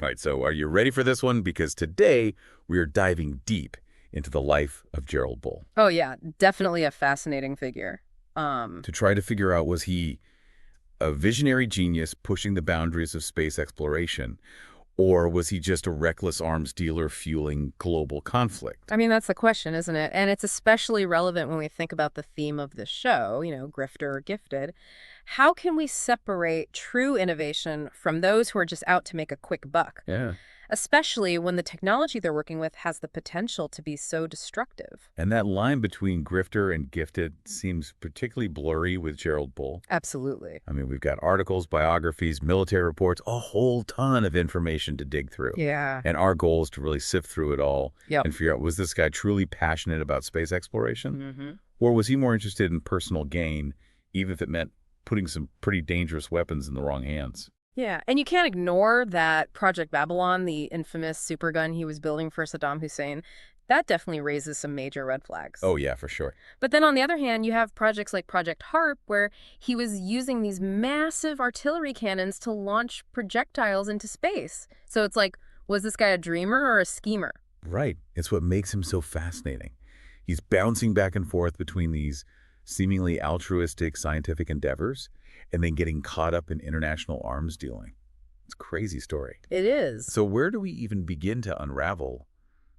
All right, so are you ready for this one? Because today we are diving deep into the life of Gerald Bull Oh, yeah, definitely a fascinating figure. to try to figure out, was he a visionary genius pushing the boundaries of space exploration, or was he just a reckless arms dealer fueling global conflict? I mean, that's the question, isn't it? And it's especially relevant when we think about the theme of the show, grifter or gifted. How can we separate true innovation from those who are just out to make a quick buck? Yeah. Especially when the technology they're working with has the potential to be so destructive. And that line between grifter and gifted seems particularly blurry with Gerald Bull. Absolutely. I mean, we've got articles, biographies, military reports, a whole ton of information to dig through. Yeah. And our goal is to really sift through it all Yep. and figure out, was this guy truly passionate about space exploration? Mm-hmm. Or was he more interested in personal gain, even if it meant putting some pretty dangerous weapons in the wrong hands? Yeah, and you can't ignore that Project Babylon, the infamous supergun he was building for Saddam Hussein, that definitely raises some major red flags. Oh, yeah, for sure. But then on the other hand, you have projects like Project HARP, where he was using these massive artillery cannons to launch projectiles into space. So it's like, was this guy a dreamer or a schemer? Right. It's what makes him so fascinating. He's bouncing back and forth between these seemingly altruistic scientific endeavors and then getting caught up in international arms dealing. It's a crazy story. It is. So where do we even begin to unravel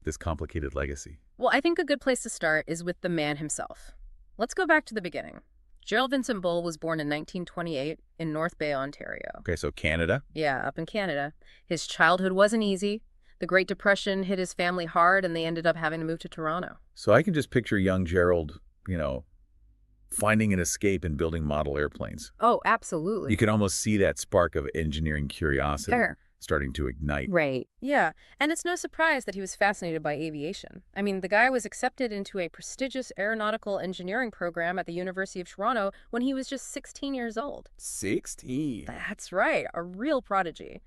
this complicated legacy? Well, I think a good place to start is with the man himself. Let's go back to the beginning. Gerald Vincent Bull was born in 1928 in North Bay, Ontario. Okay, so Canada. Yeah, up in Canada. His childhood wasn't easy. The Great Depression hit his family hard, and they ended up having to move to Toronto. So I can just picture young Gerald, finding an escape in building model airplanes. Oh, absolutely. You can almost see that spark of engineering curiosity Sure. starting to ignite. Right. Yeah, and it's no surprise that he was fascinated by aviation. I mean, the guy was accepted into a prestigious aeronautical engineering program at the University of Toronto when he was just 16 years old. 16. That's right, a real prodigy.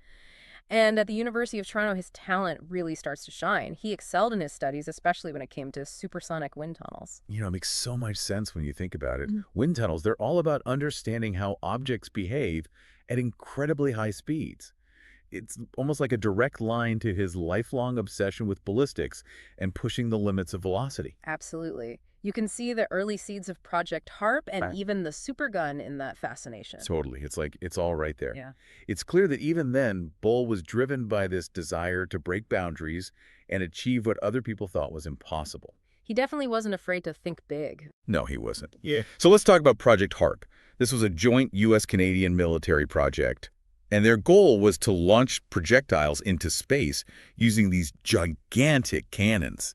And at the University of Toronto, his talent really starts to shine. He excelled in his studies, especially when it came to supersonic wind tunnels. It makes so much sense when you think about it. Mhm. Wind tunnels, they're all about understanding how objects behave at incredibly high speeds. It's almost like a direct line to his lifelong obsession with ballistics and pushing the limits of velocity. Absolutely. You can see the early seeds of Project HARP and Right. even the supergun in that fascination. Totally. It's like it's all right there. Yeah. It's clear that even then, Bull was driven by this desire to break boundaries and achieve what other people thought was impossible. He definitely wasn't afraid to think big. No, he wasn't. Yeah. So let's talk about Project HARP. This was a joint U.S.-Canadian military project, and their goal was to launch projectiles into space using these gigantic cannons.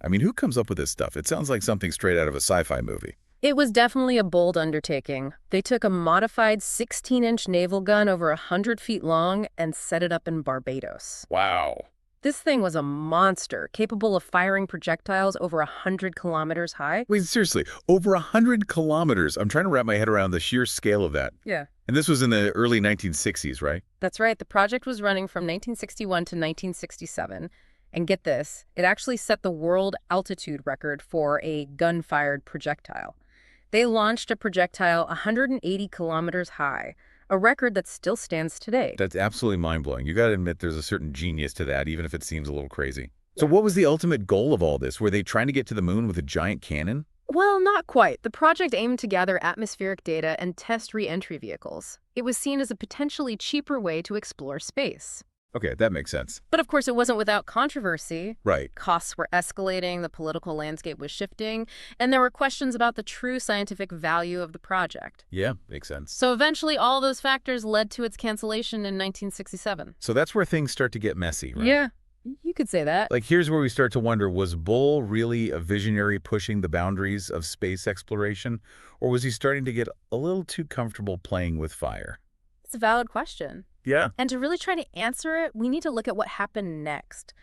I mean, who comes up with this stuff? It sounds like something straight out of a sci-fi movie. It was definitely a bold undertaking. They took a modified 16-inch naval gun over 100 feet long and set it up in Barbados. Wow. This thing was a monster, capable of firing projectiles over 100 kilometers high. Wait, seriously, over 100 kilometers. I'm trying to wrap my head around the sheer scale of that. Yeah. And this was in the early 1960s, right? That's right. The project was running from 1961 to 1967. And get this, it actually set the world altitude record for a gun-fired projectile. They launched a projectile 180 kilometers high, a record that still stands today. That's absolutely mind-blowing. You got to admit there's a certain genius to that, even if it seems a little crazy. So what was the ultimate goal of all this? Were they trying to get to the moon with a giant cannon? Well, not quite. The project aimed to gather atmospheric data and test re-entry vehicles. It was seen as a potentially cheaper way to explore space. Okay, that makes sense. But of course, it wasn't without controversy. Right. Costs were escalating, the political landscape was shifting, and there were questions about the true scientific value of the project. Yeah, makes sense. So eventually, all those factors led to its cancellation in 1967. So that's where things start to get messy, right? Yeah, you could say that. Like, here's where we start to wonder, was Bull really a visionary pushing the boundaries of space exploration, or was he starting to get a little too comfortable playing with fire? It's a valid question. Yeah. And to really try to answer it, we need to look at what happened next.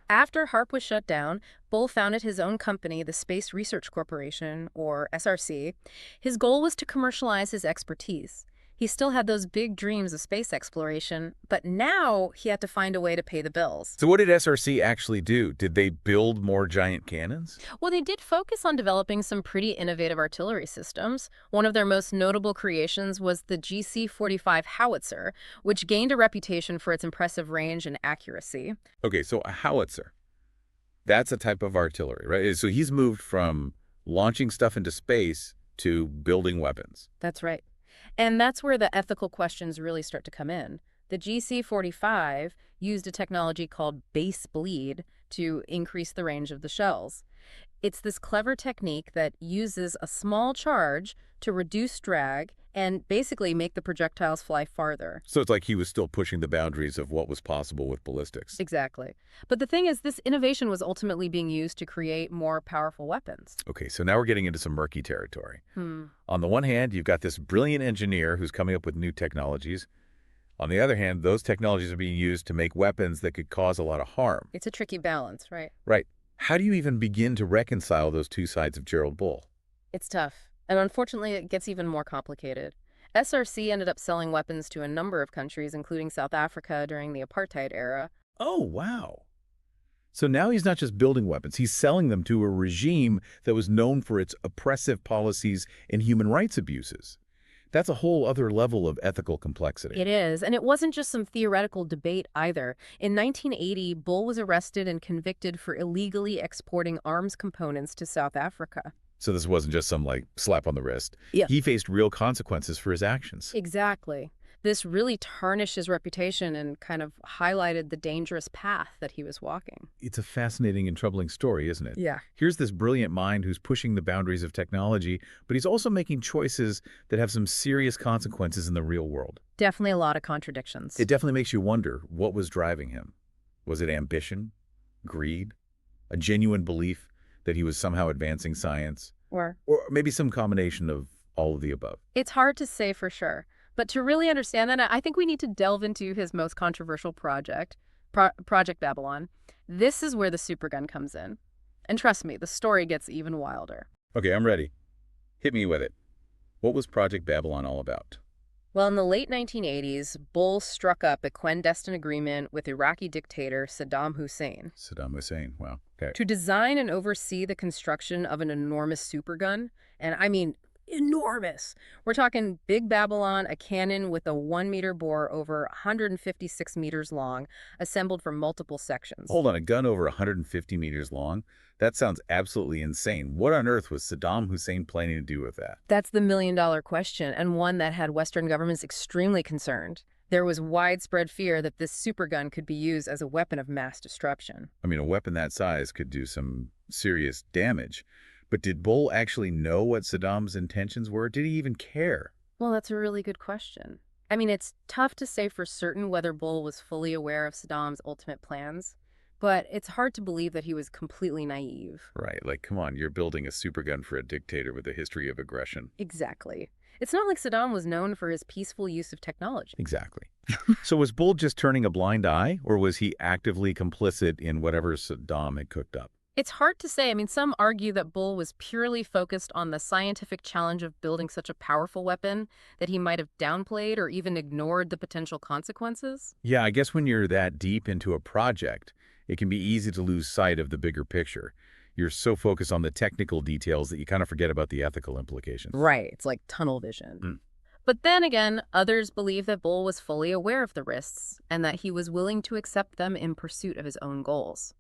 After HARP was shut down, Bull founded his own company, the Space Research Corporation, or SRC. His goal was to commercialize his expertise. He still had those big dreams of space exploration, but now he had to find a way to pay the bills. So what did SRC actually do? Did they build more giant cannons? Well, they did focus on developing some pretty innovative artillery systems. One of their most notable creations was the GC-45 howitzer, which gained a reputation for its impressive range and accuracy. Okay, so a howitzer. That's a type of artillery, right? So he's moved from launching stuff into space to building weapons. That's right. And that's where the ethical questions really start to come in. The GC-45 used a technology called base bleed to increase the range of the shells. It's this clever technique that uses a small charge to reduce drag and basically make the projectiles fly farther. So it's like he was still pushing the boundaries of what was possible with ballistics. Exactly. But the thing is, this innovation was ultimately being used to create more powerful weapons. Okay, so now we're getting into some murky territory. On the one hand, you've got this brilliant engineer who's coming up with new technologies. On the other hand, those technologies are being used to make weapons that could cause a lot of harm. It's a tricky balance, right? Right. How do you even begin to reconcile those two sides of Gerald Bull? It's tough. And unfortunately, it gets even more complicated. SRC ended up selling weapons to a number of countries, including South Africa during the apartheid era. Oh, wow. So now he's not just building weapons, he's selling them to a regime that was known for its oppressive policies and human rights abuses. That's a whole other level of ethical complexity. It is, and it wasn't just some theoretical debate either. In 1980, Bull was arrested and convicted for illegally exporting arms components to South Africa. So this wasn't just some, slap on the wrist. Yeah. He faced real consequences for his actions. Exactly. This really tarnished his reputation and kind of highlighted the dangerous path that he was walking. It's a fascinating and troubling story, isn't it? Yeah. Here's this brilliant mind who's pushing the boundaries of technology, but he's also making choices that have some serious consequences in the real world. Definitely a lot of contradictions. It definitely makes you wonder what was driving him. Was it ambition? Greed? A genuine belief that he was somehow advancing science? Or maybe some combination of all of the above. It's hard to say for sure. But to really understand that, I think we need to delve into his most controversial project, Project Babylon. This is where the supergun comes in. And trust me, the story gets even wilder. Okay, I'm ready. Hit me with it. What was Project Babylon all about? Well, in the late 1980s, Bull struck up a clandestine agreement with Iraqi dictator Saddam Hussein. Saddam Hussein, wow. Okay. To design and oversee the construction of an enormous supergun. And I mean, enormous. We're talking Big Babylon, a cannon with a 1-meter bore over 156 meters long, assembled from multiple sections. Hold on, a gun over 150 meters long? That sounds absolutely insane. What on earth was Saddam Hussein planning to do with that? That's the million-dollar question, and one that had Western governments extremely concerned. There was widespread fear that this supergun could be used as a weapon of mass destruction. I mean, a weapon that size could do some serious damage. But did Bull actually know what Saddam's intentions were? Did he even care? Well, that's a really good question. I mean, it's tough to say for certain whether Bull was fully aware of Saddam's ultimate plans, but it's hard to believe that he was completely naive. Right, come on, you're building a supergun for a dictator with a history of aggression. Exactly. It's not like Saddam was known for his peaceful use of technology. Exactly. So was Bull just turning a blind eye, or was he actively complicit in whatever Saddam had cooked up? It's hard to say. I mean, some argue that Bull was purely focused on the scientific challenge of building such a powerful weapon that he might have downplayed or even ignored the potential consequences. Yeah, I guess when you're that deep into a project, it can be easy to lose sight of the bigger picture. You're so focused on the technical details that you kind of forget about the ethical implications. Right. It's like tunnel vision. But then again, others believe that Bull was fully aware of the risks and that he was willing to accept them in pursuit of his own goals.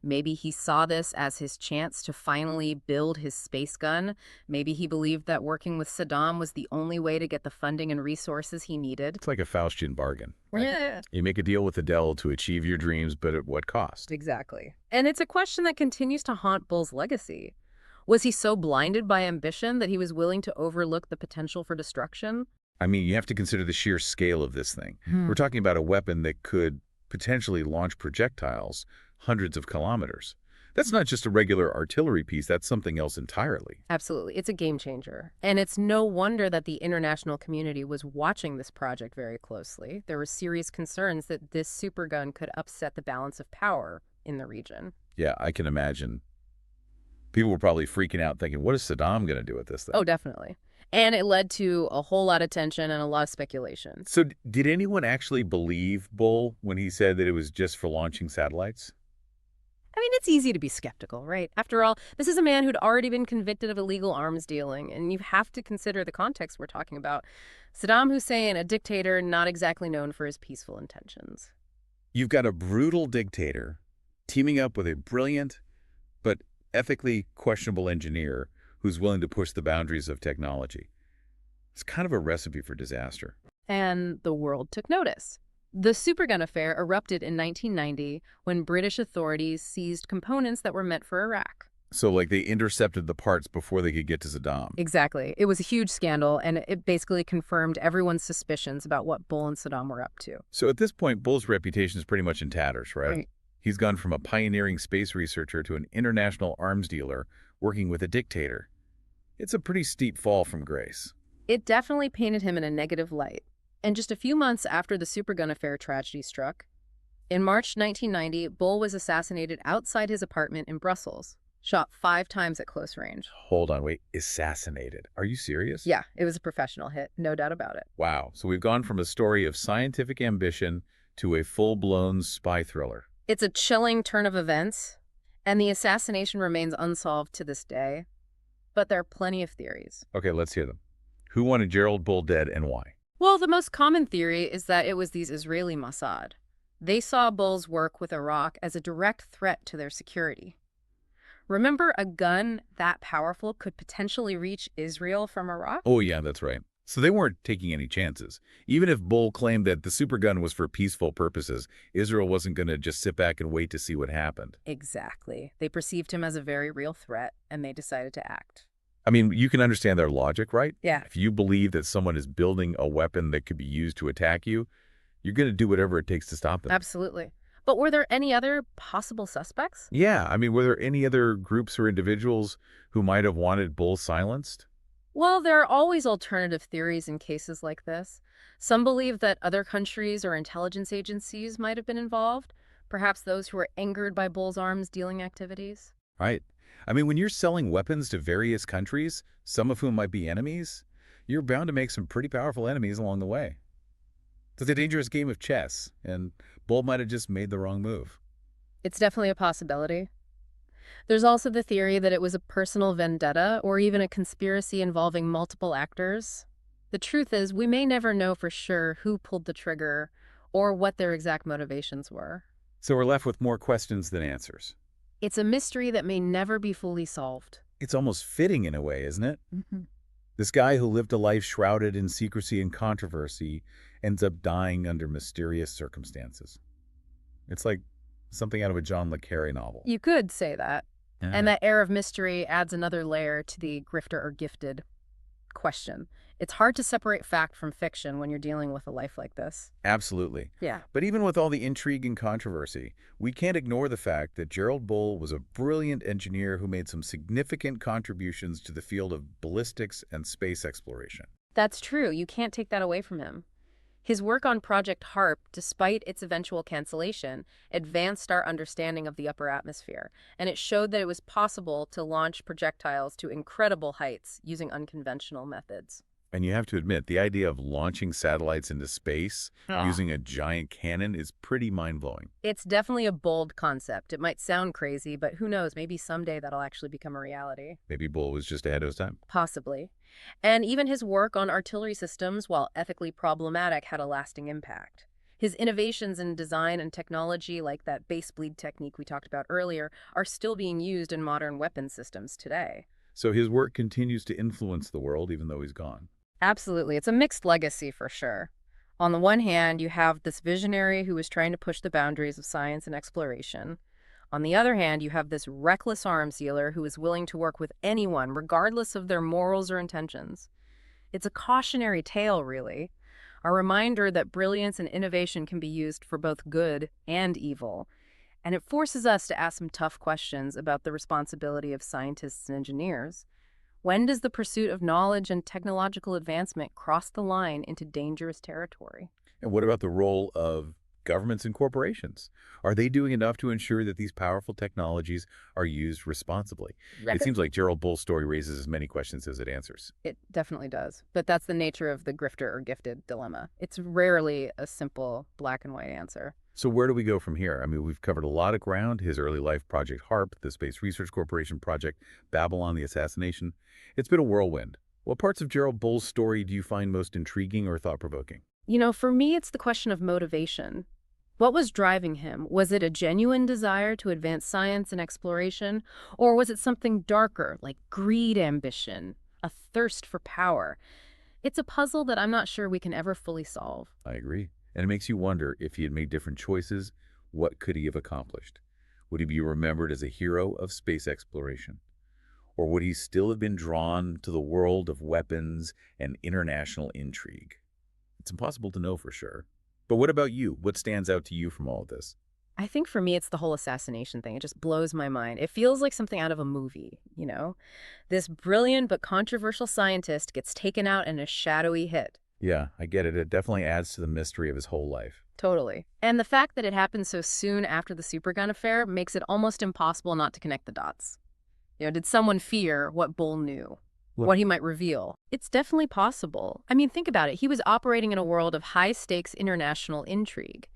Maybe he saw this as his chance to finally build his space gun. Maybe he believed that working with Saddam was the only way to get the funding and resources he needed. It's like a Faustian bargain. Right? Yeah. You make a deal with the devil to achieve your dreams, but at what cost? Exactly. And it's a question that continues to haunt Bull's legacy. Was he so blinded by ambition that he was willing to overlook the potential for destruction? I mean, you have to consider the sheer scale of this thing. We're talking about a weapon that could potentially launch projectiles hundreds of kilometers. That's not just a regular artillery piece, that's something else entirely. Absolutely. It's a game changer. And it's no wonder that the international community was watching this project very closely. There were serious concerns that this supergun could upset the balance of power in the region. Yeah, I can imagine. People were probably freaking out thinking, what is Saddam going to do with this thing? Oh, definitely. And it led to a whole lot of tension and a lot of speculation. So did anyone actually believe Bull when he said that it was just for launching satellites? I mean, it's easy to be skeptical, right? After all, this is a man who'd already been convicted of illegal arms dealing, and you have to consider the context we're talking about. Saddam Hussein, a dictator not exactly known for his peaceful intentions. You've got a brutal dictator teaming up with a brilliant but ethically questionable engineer who's willing to push the boundaries of technology. It's kind of a recipe for disaster. And the world took notice. The supergun affair erupted in 1990 when British authorities seized components that were meant for Iraq. So, like, they intercepted the parts before they could get to Saddam. Exactly. It was a huge scandal, and it basically confirmed everyone's suspicions about what Bull and Saddam were up to. So at this point, Bull's reputation is pretty much in tatters, right? Right. He's gone from a pioneering space researcher to an international arms dealer working with a dictator. It's a pretty steep fall from grace. It definitely painted him in a negative light. And just a few months after the supergun affair tragedy struck, in March 1990, Bull was assassinated outside his apartment in Brussels, shot 5 times at close range. Hold on, wait. Assassinated. Are you serious? Yeah, it was a professional hit, no doubt about it. Wow. So we've gone from a story of scientific ambition to a full-blown spy thriller. It's a chilling turn of events, and the assassination remains unsolved to this day. But there are plenty of theories. Okay, let's hear them. Who wanted Gerald Bull dead and why? Well, the most common theory is that it was these Israeli Mossad. They saw Bull's work with Iraq as a direct threat to their security. Remember, a gun that powerful could potentially reach Israel from Iraq? Oh, yeah, that's right. So they weren't taking any chances. Even if Bull claimed that the supergun was for peaceful purposes, Israel wasn't going to just sit back and wait to see what happened. Exactly. They perceived him as a very real threat, and they decided to act. I mean, you can understand their logic, right? Yeah. If you believe that someone is building a weapon that could be used to attack you, you're going to do whatever it takes to stop them. Absolutely. But were there any other possible suspects? Yeah, I mean, were there any other groups or individuals who might have wanted Bull silenced? Well, there are always alternative theories in cases like this. Some believe that other countries or intelligence agencies might have been involved, perhaps those who were angered by Bull's arms dealing activities. Right. I mean, when you're selling weapons to various countries, some of whom might be enemies, you're bound to make some pretty powerful enemies along the way. It's a dangerous game of chess, and Bull might have just made the wrong move. It's definitely a possibility. There's also the theory that it was a personal vendetta or even a conspiracy involving multiple actors. The truth is, we may never know for sure who pulled the trigger or what their exact motivations were. So we're left with more questions than answers. It's a mystery that may never be fully solved. It's almost fitting in a way, isn't it? Mm-hmm. This guy who lived a life shrouded in secrecy and controversy ends up dying under mysterious circumstances. It's like something out of a John le Carré novel. You could say that. Yeah. And that air of mystery adds another layer to the grifter or gifted question. It's hard to separate fact from fiction when you're dealing with a life like this. Absolutely. Yeah. But even with all the intrigue and controversy, we can't ignore the fact that Gerald Bull was a brilliant engineer who made some significant contributions to the field of ballistics and space exploration. That's true. You can't take that away from him. His work on Project HARP, despite its eventual cancellation, advanced our understanding of the upper atmosphere, and it showed that it was possible to launch projectiles to incredible heights using unconventional methods. And you have to admit, the idea of launching satellites into space using a giant cannon is pretty mind-blowing. It's definitely a bold concept. It might sound crazy, but who knows, maybe someday that'll actually become a reality. Maybe Bull was just ahead of his time. Possibly. And even his work on artillery systems, while ethically problematic, had a lasting impact. His innovations in design and technology, like that base bleed technique we talked about earlier, are still being used in modern weapon systems today. So his work continues to influence the world even though he's gone. Absolutely. It's a mixed legacy for sure. On the one hand, you have this visionary who was trying to push the boundaries of science and exploration. On the other hand, you have this reckless arms dealer who is willing to work with anyone, regardless of their morals or intentions. It's a cautionary tale, really. A reminder that brilliance and innovation can be used for both good and evil. And it forces us to ask some tough questions about the responsibility of scientists and engineers. When does the pursuit of knowledge and technological advancement cross the line into dangerous territory? And what about the role of Governments and corporations. Are they doing enough to ensure that these powerful technologies are used responsibly? It seems like Gerald Bull's story raises as many questions as it answers. It definitely does. But that's the nature of the grifter or gifted dilemma. It's rarely a simple black and white answer. So where do we go from here? I mean, we've covered a lot of ground: his early life, Project HARP, the Space Research Corporation project, Babylon, the assassination. It's been a whirlwind. What parts of Gerald Bull's story do you find most intriguing or thought-provoking? For me, it's the question of motivation. What was driving him? Was it a genuine desire to advance science and exploration? Or was it something darker, like greed ambition, a thirst for power? It's a puzzle that I'm not sure we can ever fully solve. I agree. And it makes you wonder, if he had made different choices, what could he have accomplished? Would he be remembered as a hero of space exploration? Or would he still have been drawn to the world of weapons and international intrigue? It's impossible to know for sure. But what about you? What stands out to you from all of this? I think for me, it's the whole assassination thing. It just blows my mind. It feels like something out of a movie. This brilliant but controversial scientist gets taken out in a shadowy hit. Yeah, I get it. It definitely adds to the mystery of his whole life. Totally. And the fact that it happened so soon after the supergun affair makes it almost impossible not to connect the dots. Did someone fear what Bull knew? What he might reveal? It's definitely possible. I mean, think about it. He was operating in a world of high-stakes international intrigue.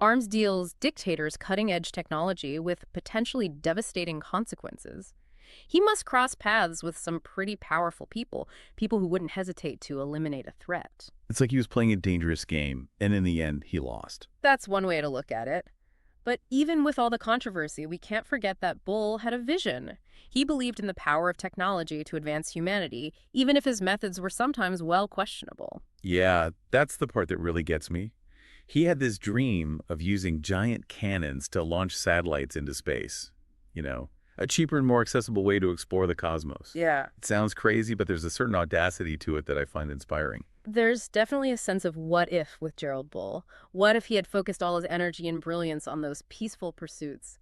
Arms deals dictators cutting-edge technology with potentially devastating consequences. He must cross paths with some pretty powerful people who wouldn't hesitate to eliminate a threat. It's like he was playing a dangerous game, and in the end, he lost. That's one way to look at it. But even with all the controversy, we can't forget that Bull had a vision. He believed in the power of technology to advance humanity, even if his methods were sometimes well questionable. Yeah, that's the part that really gets me. He had this dream of using giant cannons to launch satellites into space. A cheaper and more accessible way to explore the cosmos. Yeah. It sounds crazy, but there's a certain audacity to it that I find inspiring. There's definitely a sense of what if with Gerald Bull. What if he had focused all his energy and brilliance on those peaceful pursuits?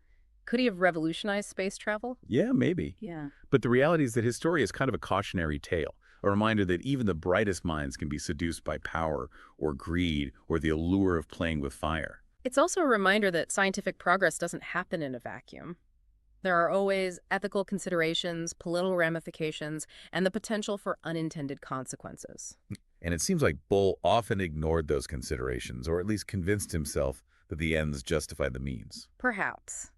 Could he have revolutionized space travel? Yeah, maybe. Yeah. But the reality is that his story is kind of a cautionary tale, a reminder that even the brightest minds can be seduced by power or greed or the allure of playing with fire. It's also a reminder that scientific progress doesn't happen in a vacuum. There are always ethical considerations, political ramifications, and the potential for unintended consequences. And it seems like Bull often ignored those considerations, or at least convinced himself that the ends justified the means. Perhaps.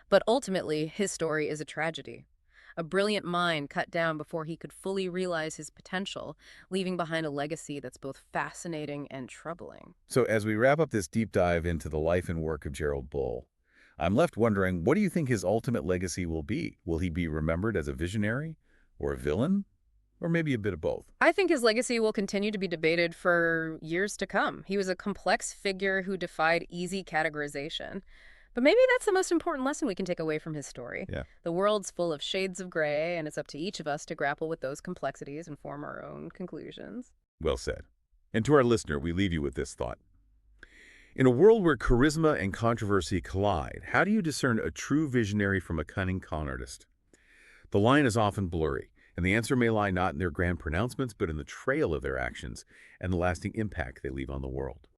But ultimately, his story is a tragedy. A brilliant mind cut down before he could fully realize his potential, leaving behind a legacy that's both fascinating and troubling. So as we wrap up this deep dive into the life and work of Gerald Bull, I'm left wondering, what do you think his ultimate legacy will be? Will he be remembered as a visionary or a villain, or maybe a bit of both? I think his legacy will continue to be debated for years to come. He was a complex figure who defied easy categorization. But maybe that's the most important lesson we can take away from his story. Yeah. The world's full of shades of gray, and it's up to each of us to grapple with those complexities and form our own conclusions. Well said. And to our listener, we leave you with this thought. In a world where charisma and controversy collide, how do you discern a true visionary from a cunning con artist? The line is often blurry, and the answer may lie not in their grand pronouncements, but in the trail of their actions and the lasting impact they leave on the world.